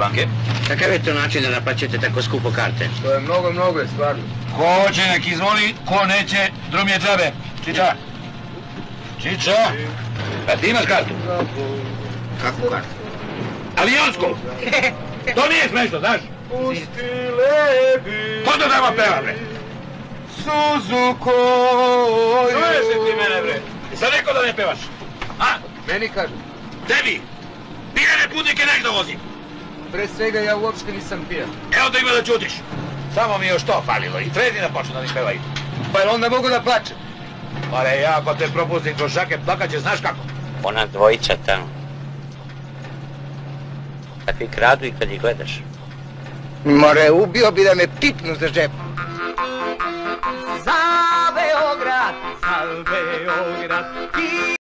banke. Kakav je to način da naplaćujete tako skupo karte? To je mnogo je stvarno. Ko hoće nek izvoli, ko neće, drum je džabe. Čiča? Čiča? A ti imaš kartu? Kakvu kartu? Avionsku! To nije smešno, znaš? Pustile bi... Ko to tamo peva, bre? Suzu koju... Čuješ li ti mene, bre? Sad rekao da ne pevaš? A? Meni kažem. Tebi! Pijane putnike nešto vozi. Pre svega ja uopšte nisam pijan. Evo da ima da čutiš. Samo mi još to falilo i Fredina počne da mi peva i. Pa jel onda mogu da plačem? Pare, ja ako te propustim kroz šake, plakaće, znaš kako? Ona dvojica tamo. Kad ti kradu i kad ih gledaš. More, ubio bi da me pipnu za džep. Za Beograd, ti